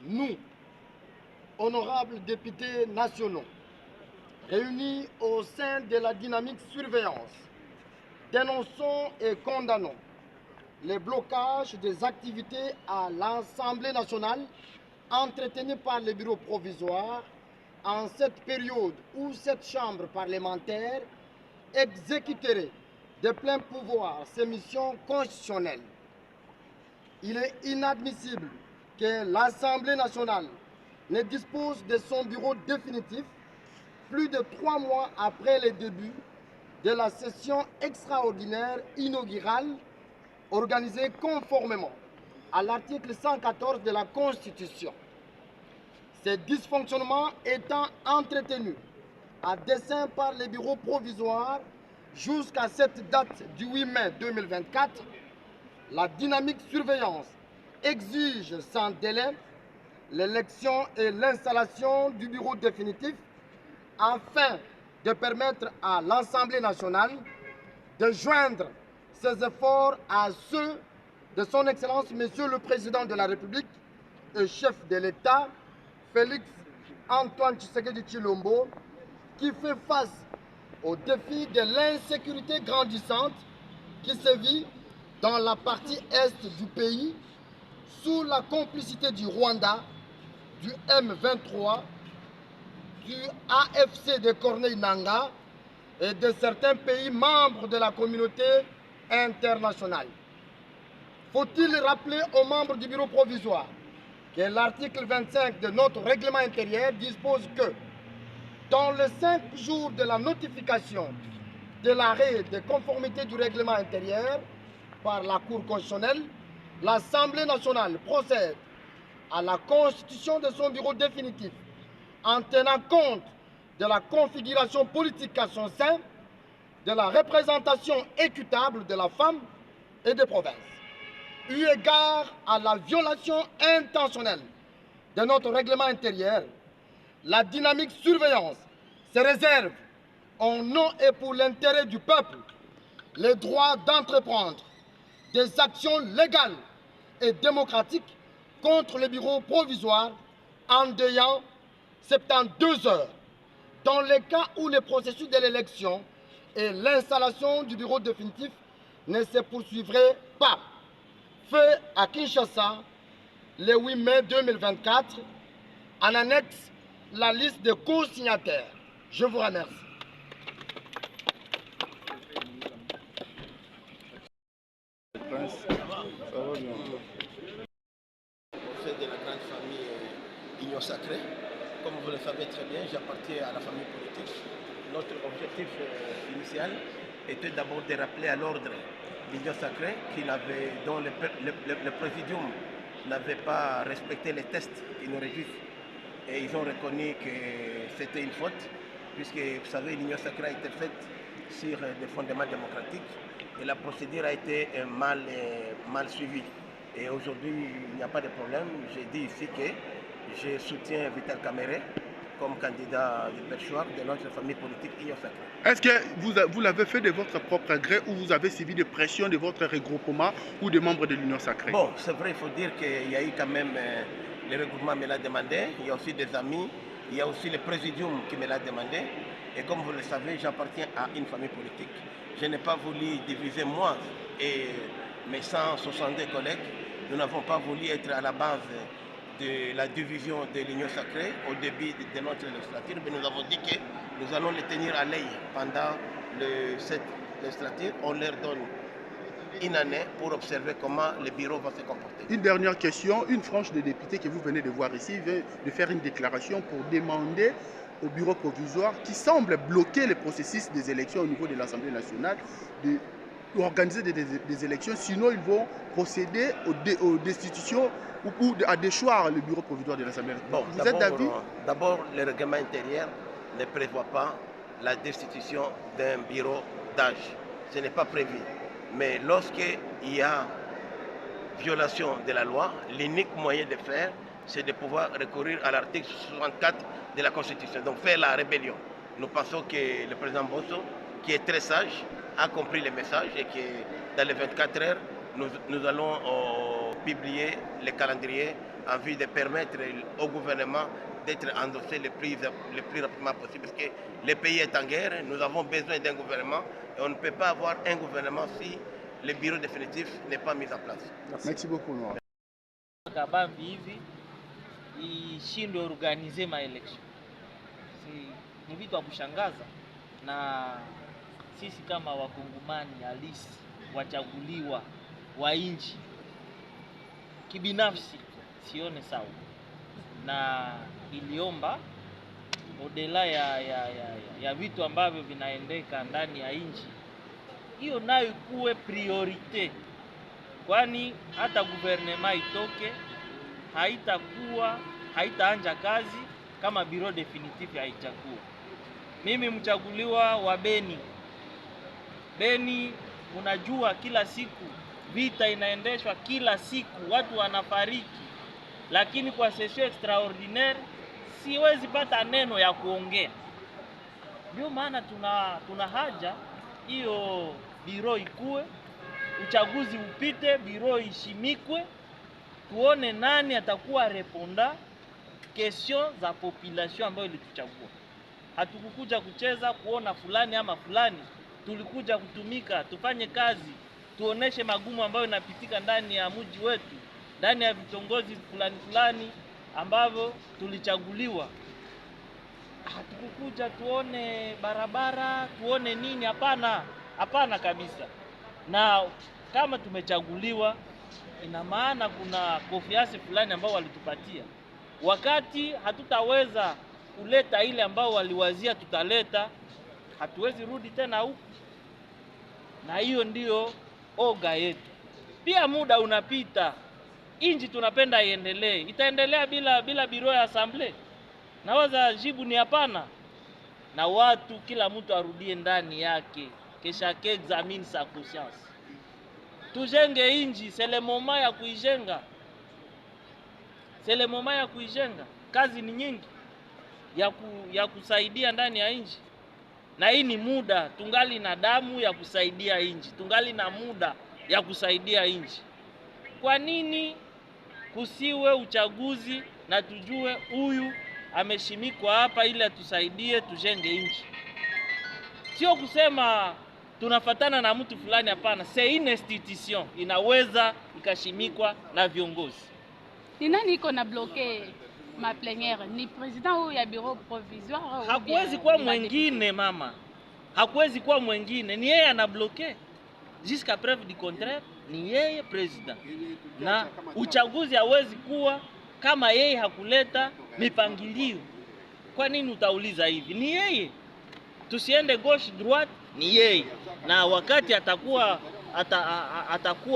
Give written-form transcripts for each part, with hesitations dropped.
Nous, honorables députés nationaux, réunis au sein de la dynamique surveillance, dénonçons et condamnons les blocages des activités à l'Assemblée nationale entretenus par le bureau provisoire en cette période où cette chambre parlementaire exécuterait de plein pouvoir ses missions constitutionnelles. Il est inadmissible que l'Assemblée nationale ne dispose de son bureau définitif plus de 3 mois après le début de la session extraordinaire inaugurale organisée conformément à l'article 114 de la Constitution. Ces dysfonctionnements étant entretenus à dessein par les bureaux provisoires jusqu'à cette date du 8 mai 2024, la dynamique surveillance exige sans délai l'élection et l'installation du bureau définitif afin de permettre à l'Assemblée nationale de joindre ses efforts à ceux de son Excellence Monsieur le Président de la République et chef de l'État, Félix Antoine Tshisekedi Tshilombo, qui fait face au défi de l'insécurité grandissante qui sévit dans la partie est du pays sous la complicité du Rwanda, du M23, du AFC de Corneille Nangaa et de certains pays membres de la communauté internationale. Faut-il rappeler aux membres du bureau provisoire que l'article 25 de notre règlement intérieur dispose que, dans les 5 jours de la notification de l'arrêt de conformité du règlement intérieur par la Cour constitutionnelle, l'Assemblée nationale procède à la constitution de son bureau définitif en tenant compte de la configuration politique à son sein, de la représentation équitable de la femme et des provinces. Eu égard à la violation intentionnelle de notre règlement intérieur, la dynamique surveillance se réserve au nom et pour l'intérêt du peuple le droit d'entreprendre des actions légales et démocratiques contre le bureau provisoire en délai 72 heures. Dans le cas où le processus de l'élection et l'installation du bureau définitif ne se poursuivraient pas. Fait à Kinshasa le 8 mai 2024, en annexe la liste de co-signataires. Je vous remercie. Au sein de la grande famille Union Sacrée, comme vous le savez très bien, j'appartiens à la famille politique. Notre objectif initial était d'abord de rappeler à l'ordre l'Union Sacrée dont le présidium n'avait pas respecté les tests qui nous régissent. Et ils ont reconnu que c'était une faute, puisque vous savez, l'Union Sacrée a été faite sur des fondements démocratiques et la procédure a été mal suivie. Et aujourd'hui, il n'y a pas de problème. J'ai dit ici que je soutiens Vital Kamerhe comme candidat du perchoir de notre famille politique Union Sacrée. Est-ce que vous l'avez fait de votre propre gré ou vous avez suivi des pressions de votre regroupement ou des membres de l'Union Sacrée? Bon, c'est vrai, il faut dire qu'il y a eu quand même, le regroupement me l'a demandé, il y a aussi des amis, il y a aussi le présidium qui me l'a demandé. Et comme vous le savez, j'appartiens à une famille politique. Je n'ai pas voulu diviser moi et mes 162 collègues. Nous n'avons pas voulu être à la base de la division de l'Union Sacrée au début de notre législature, mais nous avons dit que nous allons les tenir à l'œil pendant cette législature. On leur donne une année pour observer comment le bureau va se comporter. Une dernière question, une frange de députés que vous venez de voir ici vient de faire une déclaration pour demander au bureau provisoire qui semble bloquer le processus des élections au niveau de l'Assemblée nationale d'organiser des élections, sinon ils vont procéder aux destitutions ou à déchoir le bureau provisoire de l'Assemblée nationale. Bon, vous êtes d'avis? D'abord, le règlement intérieur ne prévoit pas la destitution d'un bureau d'âge. Ce n'est pas prévu. Mais lorsqu'il y a violation de la loi, l'unique moyen de faire, c'est de pouvoir recourir à l'article 64 de la Constitution, donc faire la rébellion. Nous pensons que le président Bosso, qui est très sage, a compris le message et que dans les 24 heures, nous allons publier le calendrier en vue de permettre au gouvernement d'être endossé le plus rapidement possible. Parce que le pays est en guerre, nous avons besoin d'un gouvernement et on ne peut pas avoir un gouvernement si le bureau définitif n'est pas mis en place. Merci beaucoup. Kabambi hivi ishindwe organize maelection. Ni vitu vya kushangaza, na sisi kama wakongomani halisi wachaguliwa wa nchi, kibinafsi sione sawa, na iliomba odela ya vitu ambavyo vinaendeka ndani ya nchi, hiyo nayo ikuwe priorite, kwani hata guvernema itoke haitaanja kazi kama biro definitif haijakuwa. Mimi mchaguliwa wa Beni, unajua kila siku vita inaendeshwa, kila siku watu wanafariki, lakini kwa session extraordinaire siwezi pata neno ya kuongea. Ndio maana tuna haja hiyo biro ikue, uchaguzi upite, biro ishimikwe, tuone nani atakuwa reponda question za population ambayo ilituchagua. Hatukukuja kucheza kuona fulani ama fulani, tulikuja kutumika, tufanye kazi, tuoneshe magumu ambayo inapitika ndani ya mji wetu, ndani ya vitongoji fulani ambavyo tulichaguliwa. Hatukukuja tuone barabara, tuone nini, hapana kabisa. Na kama tumechaguliwa, ina maana kuna confiance fulani ambao walitupatia. Wakati hatutaweza kuleta ile ambao waliwazia tutaleta, hatuwezi rudi tena huku, na hiyo ndio oga yetu. Pia muda unapita, inji tunapenda iendelee. Itaendelea bila biro ya assembly? Nawaza jibu ni hapana. Na watu, kila mtu arudie ndani yake, kesha examine sa conscience. Tujenge inji, c'est le moment ya kuijenga. C'est le moment ya kuijenga. Kazi ni nyingi ya kusaidia ndani ya inji, na hii ni muda, tungali na damu ya kusaidia inji, tungali na muda ya kusaidia inji. Kwa nini kusiwe uchaguzi na tujue huyu ameshimikwa hapa ili atusaidie tujenge inji? Sio kusema tunafatana na mtu fulani, hapana. C'est une institution, inaweza ikashimikwa na viongozi. Ni nani iko na bloqué ma plénière? Ni president ou ya bureau provisoire? Hakuwezi kuwa mwengine mama, hakuwezi kuwa mwengine, ni yeye ana bloqué. Jusqu'à preuve du contraire, ni yeye president. Na uchaguzi hawezi kuwa kama yeye hakuleta mipangilio. Kwa nini utauliza hivi? Ni yeye. Tusiende gauche droite, ni yeye. Na wakati atakuwa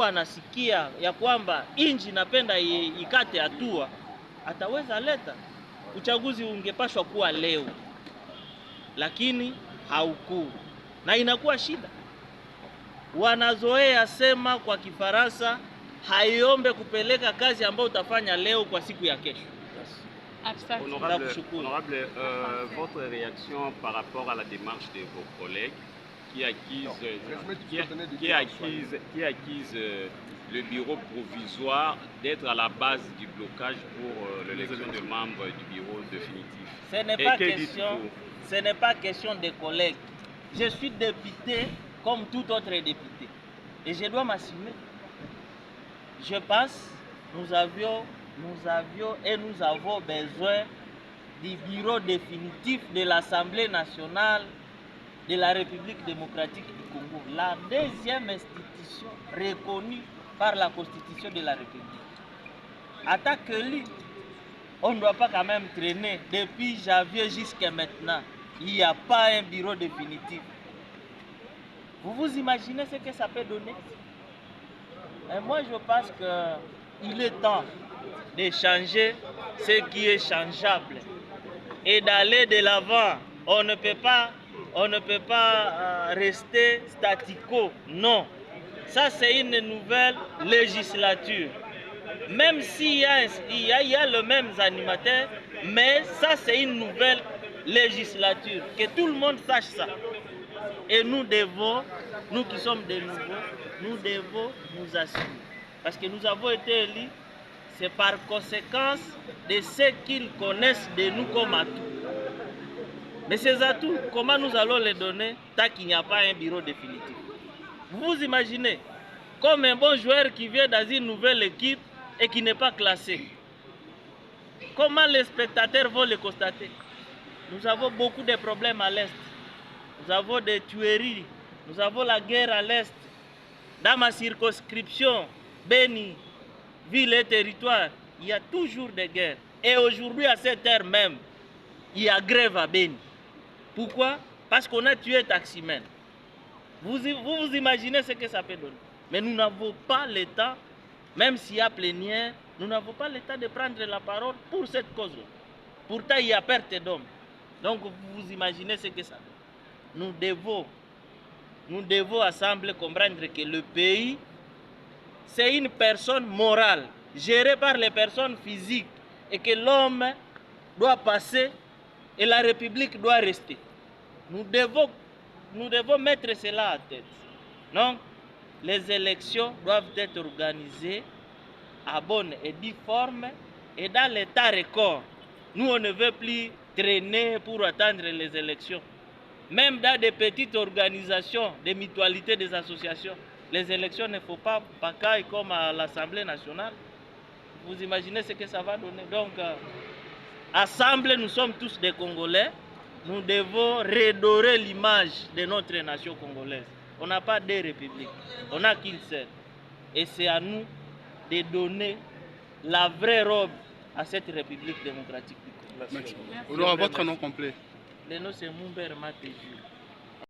anasikia ya kwamba inji napenda ikate hatua, ataweza leta. Uchaguzi ungepashwa kuwa leo, lakini haukuu, na inakuwa shida. Wanazoea sema kwa Kifaransa, haiombe kupeleka kazi ambayo utafanya leo kwa siku ya kesho. Honorable, votre réaction par rapport à la démarche de vos collègues qui accusent le bureau provisoire d'être à la base du blocage pour l'élection de membres du bureau définitif? Ce n'est pas question de collègues. Je suis député comme tout autre député et je dois m'assumer. Je pense nous avions et nous avons besoin du bureau définitif de l'Assemblée nationale de la République démocratique du Congo, la deuxième institution reconnue par la Constitution de la République. Attaque lui, on ne doit pas quand même traîner. Depuis janvier jusqu'à maintenant, il n'y a pas un bureau définitif. Vous vous imaginez ce que ça peut donner? Et moi, je pense qu'il est temps de changer ce qui est changeable et d'aller de l'avant. On ne peut pas rester statico. Non. Ça, c'est une nouvelle législature. Même s'il y a le même animateur, mais ça, c'est une nouvelle législature. Que tout le monde sache ça. Et nous qui sommes des nouveaux, nous devons nous assumer. Parce que nous avons été élus, c'est par conséquence de ce qu'ils connaissent de nous comme atouts. Mais ces atouts, comment nous allons les donner tant qu'il n'y a pas un bureau définitif? Vous vous imaginez, comme un bon joueur qui vient dans une nouvelle équipe et qui n'est pas classé. Comment les spectateurs vont le constater? Nous avons beaucoup de problèmes à l'Est. Nous avons des tueries. Nous avons la guerre à l'Est. Dans ma circonscription, Beni, ville et territoire, il y a toujours des guerres. Et aujourd'hui, à cette heure même, il y a grève à Beni. Pourquoi? Parce qu'on a tué Taximen. Vous imaginez ce que ça peut donner. Mais nous n'avons pas le temps, même s'il y a plénière, nous n'avons pas le temps de prendre la parole pour cette cause-là. Pourtant, il y a perte d'hommes. Donc, vous imaginez ce que ça donne. Nous devons ensemble comprendre que le pays, c'est une personne morale, gérée par les personnes physiques, et que l'homme doit passer et la République doit rester. Nous devons mettre cela à tête. Donc, les élections doivent être organisées à bonne et due forme et dans l'état record. Nous, on ne veut plus traîner pour attendre les élections. Même dans des petites organisations, des mutualités, des associations, les élections ne font pas pacaille comme à l'Assemblée nationale. Vous imaginez ce que ça va donner. Donc, ensemble, nous sommes tous des Congolais. Nous devons redorer l'image de notre nation congolaise. On n'a pas deux républiques, on n'a qu'une seule. Et c'est à nous de donner la vraie robe à cette République démocratique du Congo. Merci. Votre nom complet? Le nom c'est Mumber Mateju.